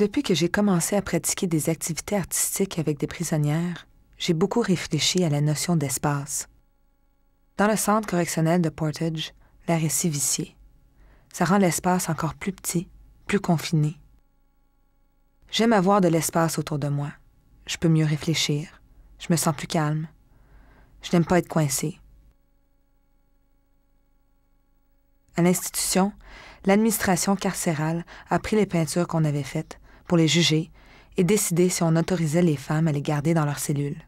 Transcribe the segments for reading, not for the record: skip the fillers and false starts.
Depuis que j'ai commencé à pratiquer des activités artistiques avec des prisonnières, j'ai beaucoup réfléchi à la notion d'espace. Dans le centre correctionnel de Portage, l'air est si vicié. Ça rend l'espace encore plus petit, plus confiné. J'aime avoir de l'espace autour de moi. Je peux mieux réfléchir. Je me sens plus calme. Je n'aime pas être coincée. À l'institution, l'administration carcérale a pris les peintures qu'on avait faites pour les juger et décider si on autorisait les femmes à les garder dans leurs cellules.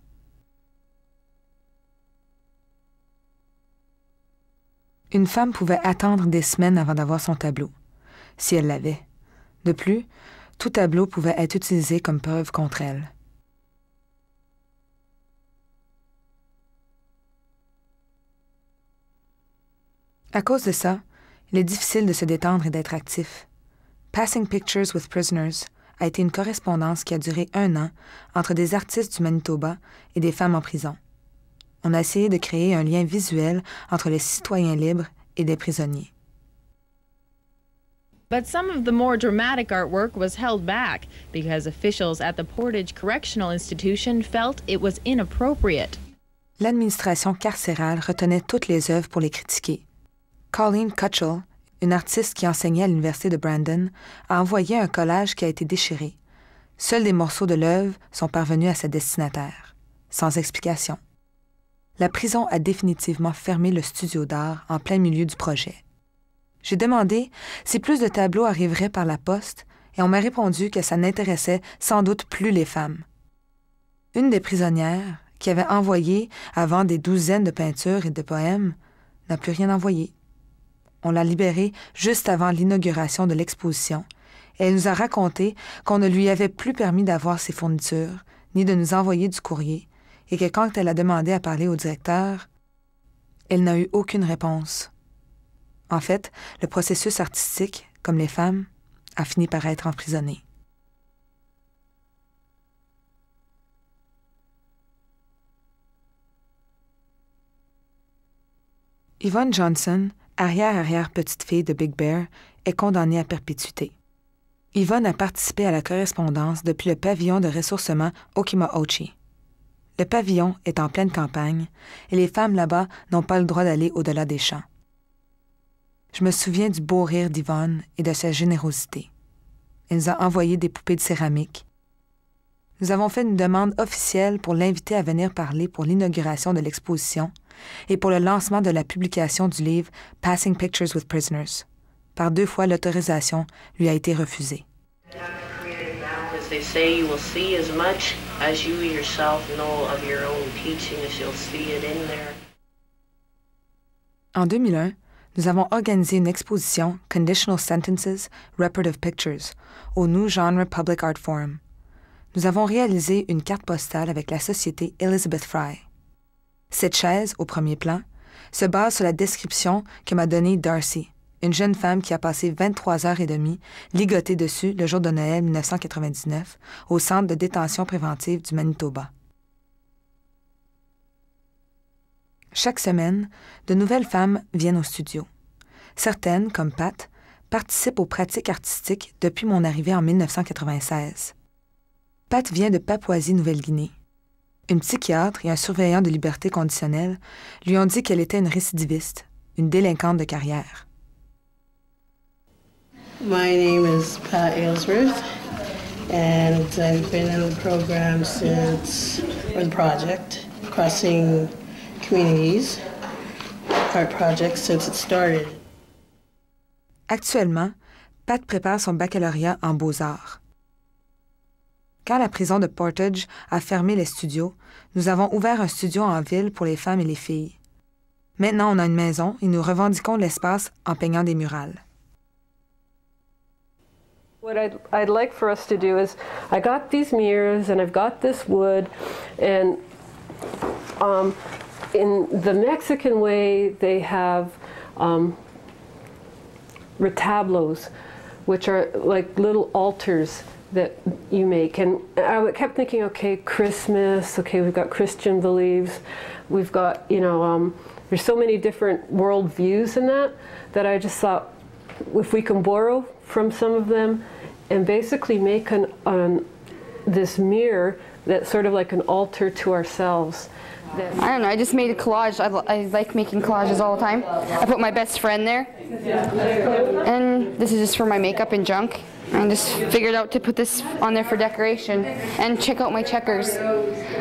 Une femme pouvait attendre des semaines avant d'avoir son tableau, si elle l'avait. De plus, tout tableau pouvait être utilisé comme preuve contre elle. À cause de ça, il est difficile de se détendre et d'être actif. Passing Pictures with Prisoners a été une correspondance qui a duré 1 an entre des artistes du Manitoba et des femmes en prison. On a essayé de créer un lien visuel entre les citoyens libres et des prisonniers. But some of the more dramatic artwork was held back because officials at the Portage Correctional Institution felt it was inappropriate. L'administration carcérale retenait toutes les œuvres pour les critiquer. Colleen Cutchell, une artiste qui enseignait à l'université de Brandon, a envoyé un collage qui a été déchiré. Seuls des morceaux de l'œuvre sont parvenus à sa destinataire, sans explication. La prison a définitivement fermé le studio d'art en plein milieu du projet. J'ai demandé si plus de tableaux arriveraient par la poste et on m'a répondu que ça n'intéressait sans doute plus les femmes. Une des prisonnières, qui avait envoyé avant des douzaines de peintures et de poèmes, n'a plus rien envoyé. On l'a libérée juste avant l'inauguration de l'exposition et elle nous a raconté qu'on ne lui avait plus permis d'avoir ses fournitures, ni de nous envoyer du courrier, et que quand elle a demandé à parler au directeur, elle n'a eu aucune réponse. En fait, le processus artistique, comme les femmes, a fini par être emprisonné. Yvonne Johnson, arrière-arrière-petite-fille de Big Bear, est condamnée à perpétuité. Yvonne a participé à la correspondance depuis le pavillon de ressourcement Okimauchi. Le pavillon est en pleine campagne et les femmes là-bas n'ont pas le droit d'aller au-delà des champs. Je me souviens du beau rire d'Yvonne et de sa générosité. Elle nous a envoyé des poupées de céramique. Nous avons fait une demande officielle pour l'inviter à venir parler pour l'inauguration de l'exposition et pour le lancement de la publication du livre Passing Pictures with Prisoners. Par 2 fois, l'autorisation lui a été refusée. They say you will see as much as you yourself know of your own teaching as you'll see it in there. En 2001, nous avons organisé une exposition Conditional Sentences, Reparative Pictures au New Genre Public Art Forum. Nous avons réalisé une carte postale avec la société Elizabeth Fry. Cette chaise, au premier plan, se base sur la description que m'a donnée Darcy, une jeune femme qui a passé 23h30 ligotée dessus le jour de Noël 1999 au centre de détention préventive du Manitoba. Chaque semaine, de nouvelles femmes viennent au studio. Certaines, comme Pat, participent aux pratiques artistiques depuis mon arrivée en 1996. Pat vient de Papouasie-Nouvelle-Guinée. Une psychiatre et un surveillant de liberté conditionnelle lui ont dit qu'elle était une récidiviste, une délinquante de carrière. My name is Pat Aylesworth, and I've been in the program or the project, Crossing Communities, art project, since it started. Actuellement, Pat prépare son baccalauréat en beaux-arts. Quand la prison de Portage a fermé les studios, nous avons ouvert un studio en ville pour les femmes et les filles. Maintenant, on a une maison et nous revendiquons l'espace en peignant des murales. What I'd like for us to do is, I got these mirrors and I've got this wood, and in the Mexican way, they have retablos, which are like little altars that you make. And I kept thinking, okay, Christmas, okay, we've got Christian beliefs, we've got, there's so many different world views in that I just thought, if we can borrow from some of them and basically make this mirror that's sort of like an altar to ourselves. I don't know, I just made a collage. I like making collages all the time. I put my best friend there. And this is just for my makeup and junk. I just figured out to put this on there for decoration. And check out my checkers.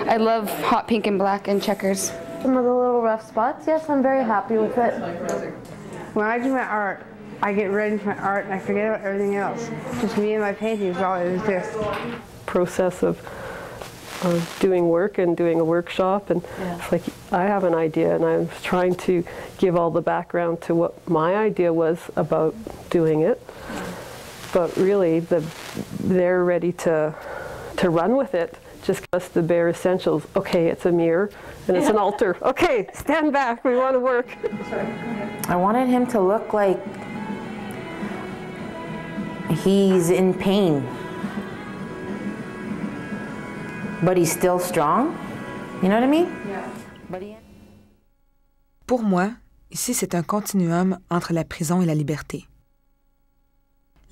I love hot pink and black and checkers. Some of the little rough spots, yes, I'm very happy with it. When I do my art, I get ready for my art and I forget about everything else. Just me and my paintings, all it is this. Process of doing work and doing a workshop, and it's like I have an idea and I was trying to give all the background to what my idea was about doing it, but really they're ready to run with it. Just give us the bare essentials. Okay, it's a mirror and it's an altar. Okay, stand back, we want to work. I wanted him to look like he's in pain, but he's still strong. You know what I mean? Yeah. Pour moi, ici, c'est un continuum entre la prison et la liberté.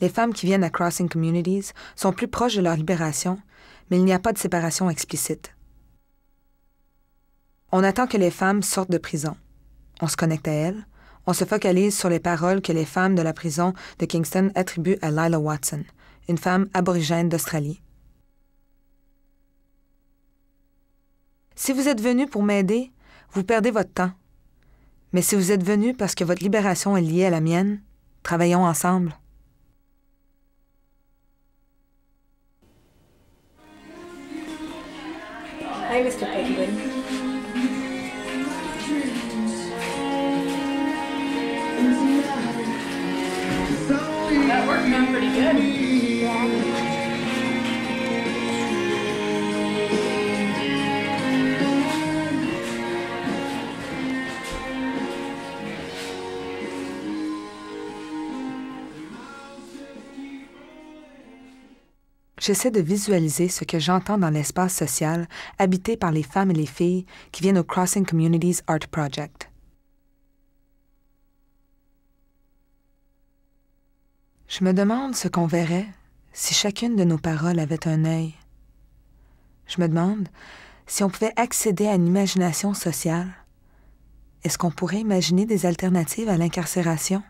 Les femmes qui viennent à Crossing Communities sont plus proches de leur libération, mais il n'y a pas de séparation explicite. On attend que les femmes sortent de prison. On se connecte à elles. On se focalise sur les paroles que les femmes de la prison de Kingston attribuent à Lila Watson, une femme aborigène d'Australie. Si vous êtes venu pour m'aider, vous perdez votre temps. Mais si vous êtes venu parce que votre libération est liée à la mienne, travaillons ensemble. Hi, Mr. Penguin. That worked out pretty good. Yeah. J'essaie de visualiser ce que j'entends dans l'espace social habité par les femmes et les filles qui viennent au Crossing Communities Art Project. Je me demande ce qu'on verrait si chacune de nos paroles avait un œil. Je me demande si on pouvait accéder à une imagination sociale. Est-ce qu'on pourrait imaginer des alternatives à l'incarcération?